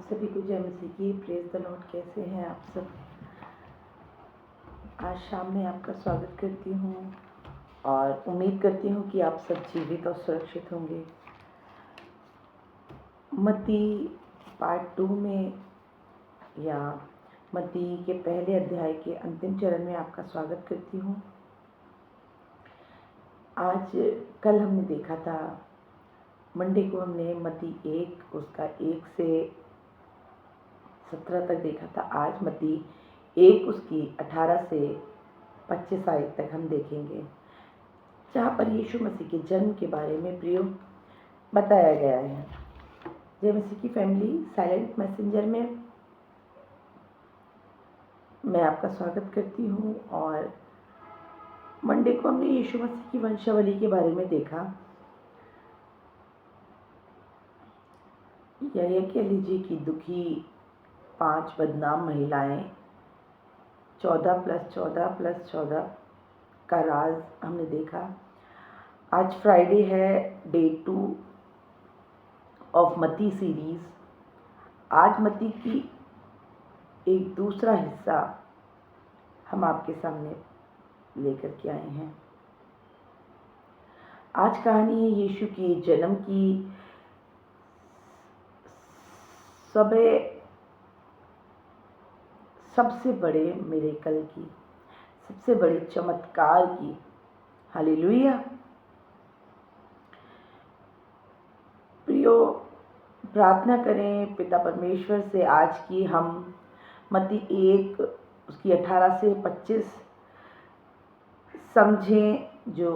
सभी को जय मसीह की। Praise the Lord. कैसे हैं आप सब? आज शाम में आपका स्वागत करती हूँ और उम्मीद करती हूँ कि आप सब जीवित और सुरक्षित होंगे। मत्ती पार्ट 2 में या मत्ती के पहले अध्याय के अंतिम चरण में आपका स्वागत करती हूँ। कल हमने देखा था, मंडे को हमने मत्ती 1 उसका 1 से 17 तक देखा था। आज मत्ती 1 उसकी 18 से 25 आयत तक हम देखेंगे, जहाँ पर यीशु मसीह के जन्म के बारे में प्रियो बताया गया है। जय मसीह की फैमिली, साइलेंट मैसेंजर में मैं आपका स्वागत करती हूँ। और मंडे को हमने यीशु मसीह की वंशावली के बारे में देखा, या ये कह लीजिए कि दुखी 5 बदनाम महिलाएं, 14+14+14 का राज हमने देखा। आज फ्राइडे है, डे 2 ऑफ मत्ती सीरीज। आज मत्ती की एक दूसरा हिस्सा हम आपके सामने लेकर के आए हैं। आज कहानी है यीशु के जन्म की, सबसे बड़े मिरेकल की, सबसे बड़े चमत्कार की। हालेलुया। प्रियो, प्रार्थना करें पिता परमेश्वर से आज की हम मत्ती 1 उसकी 18 से 25 समझें। जो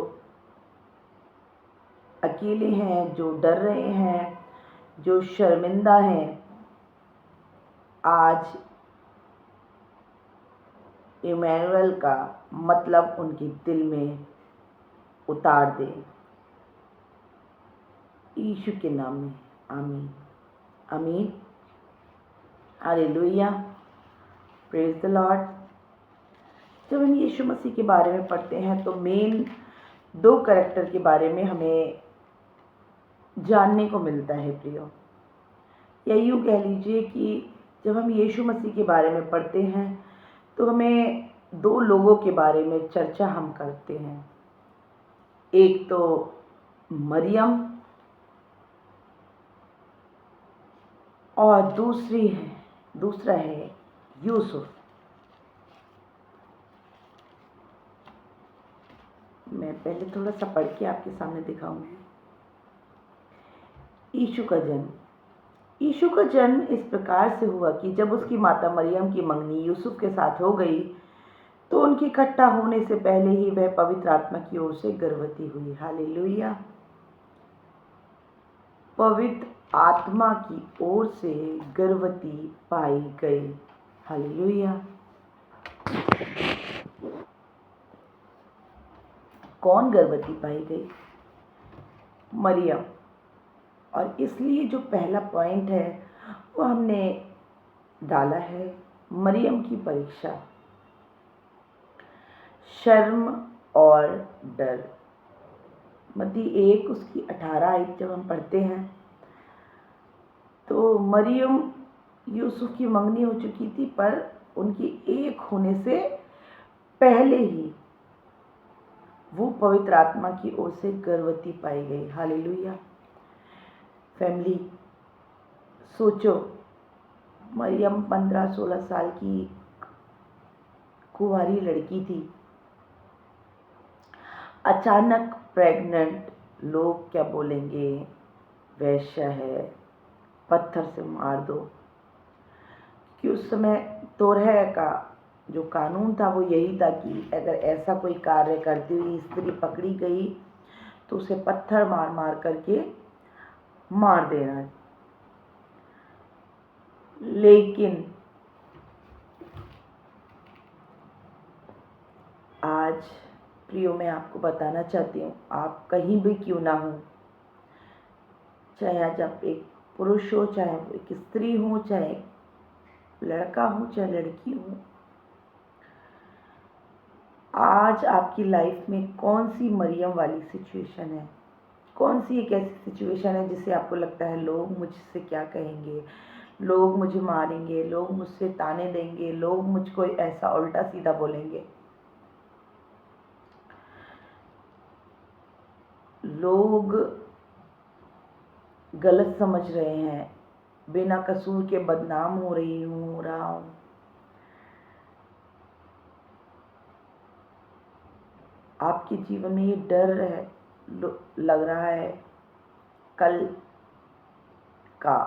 अकेले हैं, जो डर रहे हैं, जो शर्मिंदा हैं, आज इमैनुअल का मतलब उनके दिल में उतार दें, यीशु के नाम में। आमीन आमीन। हालेलुया। Praise the Lord. जब हम यीशु मसीह के बारे में पढ़ते हैं तो मेन 2 कैरेक्टर के बारे में हमें जानने को मिलता है प्रियो। या यूँ कह लीजिए कि जब हम यीशु मसीह के बारे में पढ़ते हैं तो हमें 2 लोगों के बारे में चर्चा हम करते हैं। एक तो मरियम और दूसरा है यूसुफ। मैं पहले थोड़ा सा पढ़ के आपके सामने दिखाऊंगी। यीशु का जन्म इस प्रकार से हुआ कि जब उसकी माता मरियम की मंगनी यूसुफ के साथ हो गई तो उनके इकट्ठा होने से पहले ही वह पवित्र आत्मा की ओर से गर्भवती हुई। हालेलुया। पवित्र आत्मा की ओर से गर्भवती पाई गई। हालेलुया। कौन गर्भवती पाई गई? मरियम। और इसलिए जो पहला पॉइंट है वो हमने डाला है, मरियम की परीक्षा, शर्म और डर। मत्ती 1 उसकी 18 आयत जब हम पढ़ते हैं तो मरियम यूसुफ की मंगनी हो चुकी थी, पर उनकी एक होने से पहले ही वो पवित्र आत्मा की ओर से गर्भवती पाई गई। हालेलुया। फैमिली, सोचो, मरियम 15-16 साल की कुंवारी लड़की थी, अचानक प्रेग्नेंट। लोग क्या बोलेंगे? वैश्या है, पत्थर से मार दो। कि उस समय तोरह का जो कानून था वो यही था कि अगर ऐसा कोई कार्य करती हुई स्त्री पकड़ी गई तो उसे पत्थर मार मार करके मार देना। लेकिन आज प्रियो, मैं आपको बताना चाहती हूँ, आप कहीं भी क्यों ना हो, चाहे आज आप एक पुरुष हो, चाहे एक स्त्री हो, चाहे लड़का हो, चाहे लड़की हो, आज आपकी लाइफ में कौन सी मरियम वाली सिचुएशन है? कौन सी एक ऐसी सिचुएशन है जिसे आपको लगता है लोग मुझसे क्या कहेंगे, लोग मुझे मारेंगे, लोग मुझसे ताने देंगे, लोग मुझको ऐसा उल्टा सीधा बोलेंगे, लोग गलत समझ रहे हैं, बिना कसूर के बदनाम हो रहा हूँ। आपके जीवन में ये डर है, लग रहा है कल का,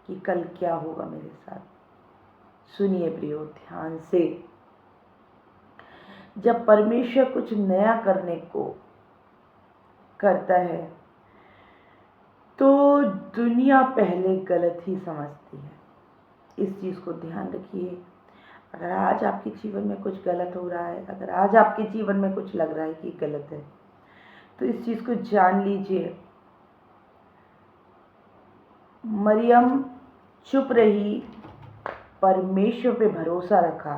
कि कल क्या होगा मेरे साथ। सुनिए प्रियो ध्यान से, जब परमेश्वर कुछ नया करने को करता है तो दुनिया पहले गलत ही समझती है। इस चीज़ को ध्यान रखिए। अगर आज आपके जीवन में कुछ गलत हो रहा है, अगर आज आपके जीवन में कुछ लग रहा है कि गलत है, तो इस चीज़ को जान लीजिए, मरियम चुप रही, परमेश्वर पे भरोसा रखा।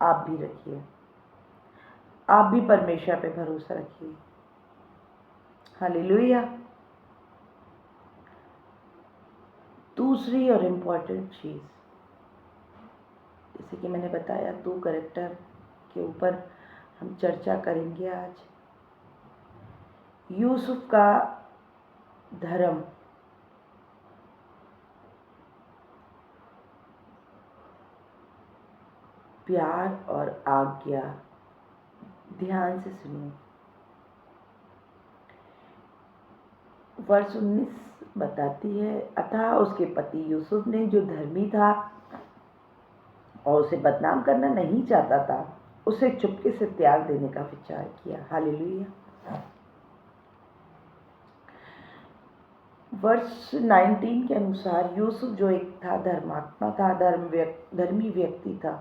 आप भी रखिए, आप भी परमेश्वर पे भरोसा रखिए। हालेलुया। दूसरी और इम्पोर्टेंट चीज़, जैसे कि मैंने बताया, 2 कैरेक्टर के ऊपर हम चर्चा करेंगे आज। यूसुफ का धर्म, प्यार और आज्ञा। ध्यान से सुनिए। वर्ष 19 बताती है, अतः उसके पति यूसुफ ने, जो धर्मी था और उसे बदनाम करना नहीं चाहता था, उसे चुपके से त्याग देने का विचार किया। हालेलुया। वर्ष 19 के अनुसार यूसुफ जो एक था, धर्मात्मा था, धर्मी व्यक्ति था,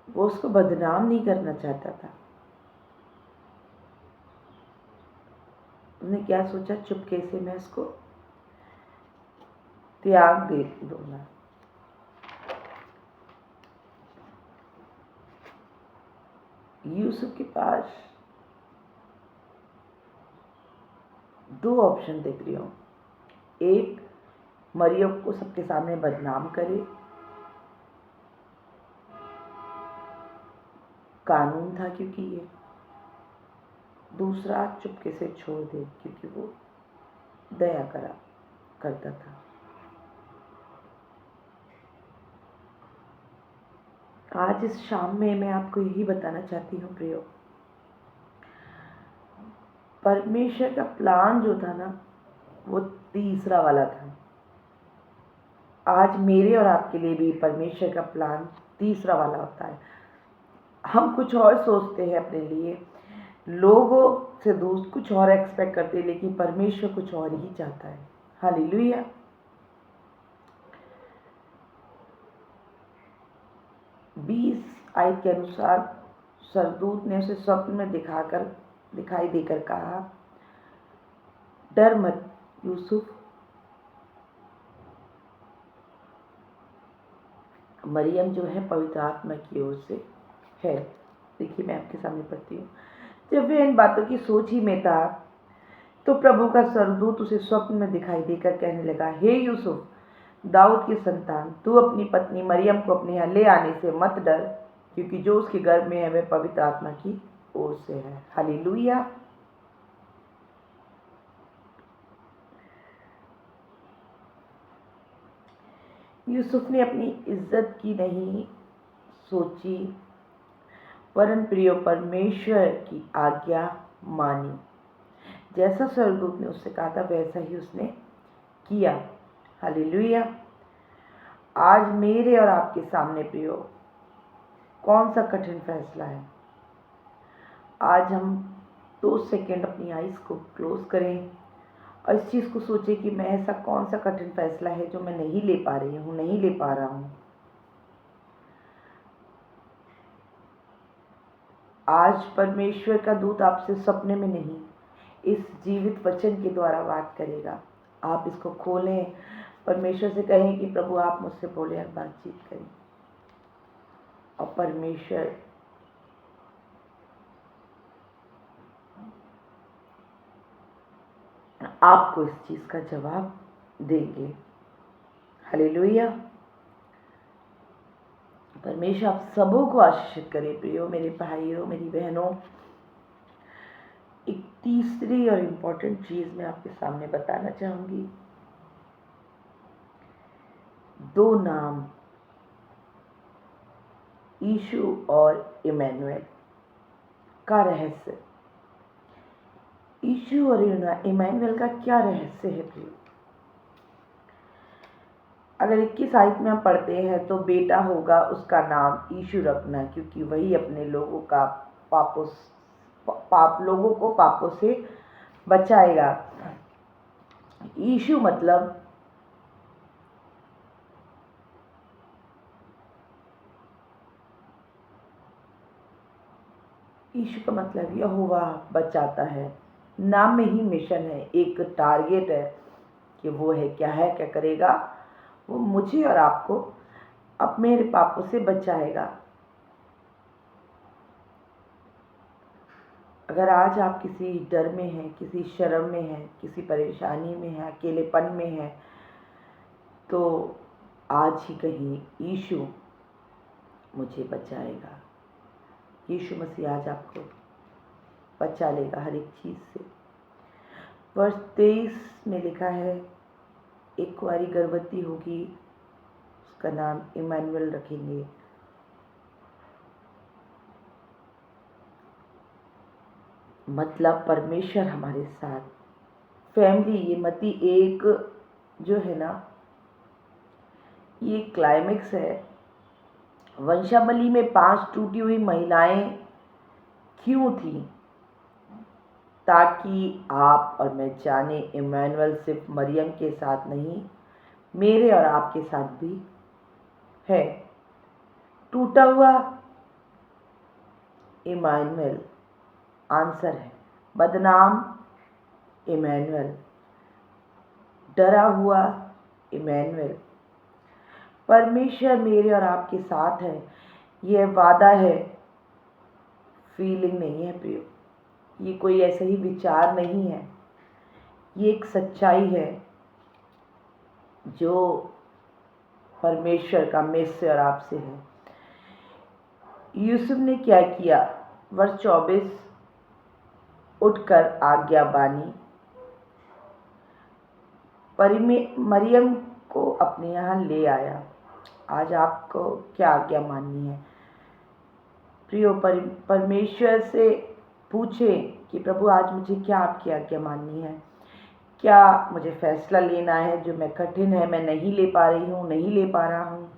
वो उसको बदनाम नहीं करना चाहता था। उसने क्या सोचा, चुपके से मैं उसको त्याग दे दूंगा। यूसुफ के पास 2 ऑप्शन थे प्रियो। एक, मरियम को सबके सामने बदनाम करे, कानून था क्योंकि ये। दूसरा, चुपके से छोड़ दे, क्योंकि वो दया करता था। आज इस शाम में मैं आपको यही बताना चाहती हूँ प्रियो, परमेश्वर का प्लान जो था ना, वो तीसरा वाला था। आज मेरे और आपके लिए भी परमेश्वर का प्लान तीसरा वाला होता है। हम कुछ और सोचते हैं अपने लिए, लोगों से दोस्त कुछ और एक्सपेक्ट करते हैं, लेकिन परमेश्वर कुछ और ही चाहता है। हालेलुया। 20 आयत के अनुसार सरदूत ने उसे स्वप्न में दिखाई देकर कहा, डर मत यूसुफ, मरियम जो है पवित्र आत्मा की ओर से है। देखिए मैं आपके सामने पढ़ती हूँ। जब वे इन बातों की सोच ही में था, तो प्रभु का सरदूत उसे स्वप्न में दिखाई देकर कहने लगा, हे यूसुफ, दाऊद की संतान, तू अपनी पत्नी मरियम को अपने यहाँ ले आने से मत डर, क्योंकि जो उसके गर्भ में है वह पवित्र आत्मा की ओर से है। हालेलुया। यूसुफ ने अपनी इज्जत की नहीं सोची, वरन प्रियो परमेश्वर की आज्ञा मानी। जैसा स्वर्गदूत ने उससे कहा था वैसा ही उसने किया। हालेलुया। आज मेरे और आपके सामने प्रियो कौन सा कठिन फैसला है? आज हम 2 सेकंड अपनी आइज़ को क्लोज करें और इस चीज़ को सोचें कि मैं ऐसा कौन सा कठिन फैसला है जो मैं नहीं ले पा रही हूँ, नहीं ले पा रहा हूँ। आज परमेश्वर का दूत आपसे सपने में नहीं, इस जीवित वचन के द्वारा बात करेगा। आप इसको खोलें, परमेश्वर से कहें कि प्रभु आप मुझसे बोले और बातचीत करें, और परमेश्वर आपको इस चीज़ का जवाब देंगे। हालेलुया। परमेश्वर आप सबों को आशीषित करे। प्रियो मेरे भाइयों, मेरी बहनों, एक तीसरी और इम्पोर्टेंट चीज़ मैं आपके सामने बताना चाहूँगी। 2 नाम, यीशु और इमैनुएल का रहस्य। यीशु और इमैनुएल का क्या रहस्य है प्रियो? अगर 21 आयत में हम पढ़ते हैं तो बेटा होगा, उसका नाम यीशु रखना, क्योंकि वही अपने लोगों को पापों से बचाएगा। यीशु मतलब यीशु का मतलब यहोवा बचाता है। नाम में ही मिशन है, एक टारगेट है कि वो है क्या करेगा, वो मुझे और आपको अब मेरे पापों से बचाएगा। अगर आज आप किसी डर में हैं, किसी शर्म में हैं, किसी परेशानी में हैं, अकेलेपन में हैं, तो आज ही कहीं यीशु मुझे बचाएगा। यीशु मसीह आज आपको बचा लेगा हर एक चीज़ से। वर्ष 23 में लिखा है, एक कुंवारी गर्भवती होगी, उसका नाम इमैनुएल रखेंगे। मतलब परमेश्वर हमारे साथ। फैमिली, ये मती एक जो है ना, ये क्लाइमेक्स है। वंशावली में 5 टूटी हुई महिलाएं क्यों थी? ताकि आप और मैं जाने इमैनुएल सिर्फ मरियम के साथ नहीं, मेरे और आपके साथ भी है। टूटा हुआ इमैनुएल आंसर है, बदनाम इमैनुएल, डरा हुआ इमैनुएल। परमेश्वर मेरे और आपके साथ है, यह वादा है, फीलिंग नहीं है प्रियो। ये कोई ऐसा ही विचार नहीं है, ये एक सच्चाई है जो परमेश्वर का मेरे और आपसे है। यूसुफ ने क्या किया? वर्ष 24, उठकर आज्ञा बानी, मरियम को अपने यहाँ ले आया। आज आपको क्या आज्ञा माननी है प्रियो? परमेश्वर से पूछें कि प्रभु आज मुझे क्या आपकी आज्ञा माननी है, क्या मुझे फैसला लेना है जो मैं कठिन है, मैं नहीं ले पा रही हूँ, नहीं ले पा रहा हूँ।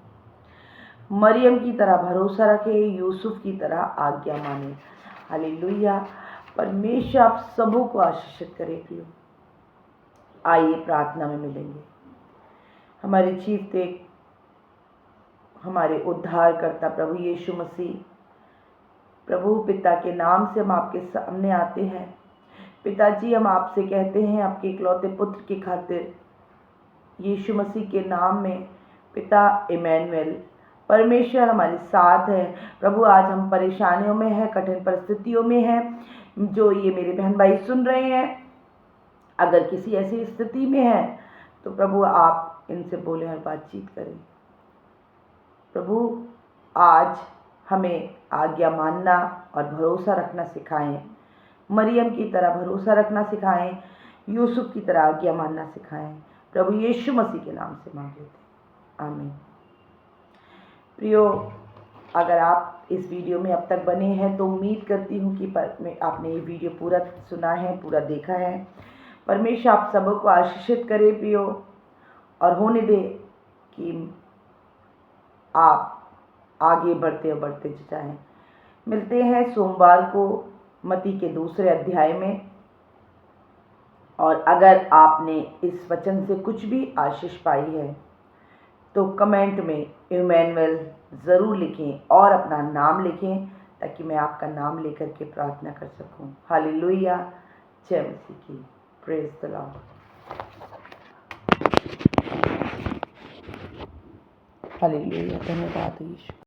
मरियम की तरह भरोसा रखे, यूसुफ की तरह आज्ञा माने। हालेलुया। परमेश्वर आप सबों को आशीषित करे प्रियो। आइए प्रार्थना में मिलेंगे। हमारे जीवते हमारे उद्धारकर्ता प्रभु यीशु मसीह, प्रभु पिता के नाम से हम आपके सामने आते हैं। पिताजी, हम आपसे कहते हैं आपके इकलौते पुत्र की खातिर यीशु मसीह के नाम में, पिता इमैनुएल, परमेश्वर हमारे साथ है। प्रभु आज हम परेशानियों में हैं, कठिन परिस्थितियों में हैं। जो ये मेरे बहन भाई सुन रहे हैं, अगर किसी ऐसी स्थिति में है तो प्रभु आप इनसे बोलें और बातचीत करें। प्रभु आज हमें आज्ञा मानना और भरोसा रखना सिखाएं। मरियम की तरह भरोसा रखना सिखाएं, यूसुफ की तरह आज्ञा मानना सिखाएं। प्रभु यीशु मसीह के नाम से मांग लेते हैं, आमीन। प्रियो, अगर आप इस वीडियो में अब तक बने हैं तो उम्मीद करती हूँ कि आपने ये वीडियो पूरा सुना है, पूरा देखा है। परमेश्वर आप सबों को आशीषित करे प्रियो, और होने दे कि आप आगे बढ़ते जाएं। मिलते हैं सोमवार को मती के 2 अध्याय में। और अगर आपने इस वचन से कुछ भी आशीष पाई है तो कमेंट में इमैनुएल ज़रूर लिखें और अपना नाम लिखें, ताकि मैं आपका नाम लेकर के प्रार्थना कर सकूं। हालेलुया। जय मसीह की। Praise the Lord. हालेलुया। धन्यवाद यीशु।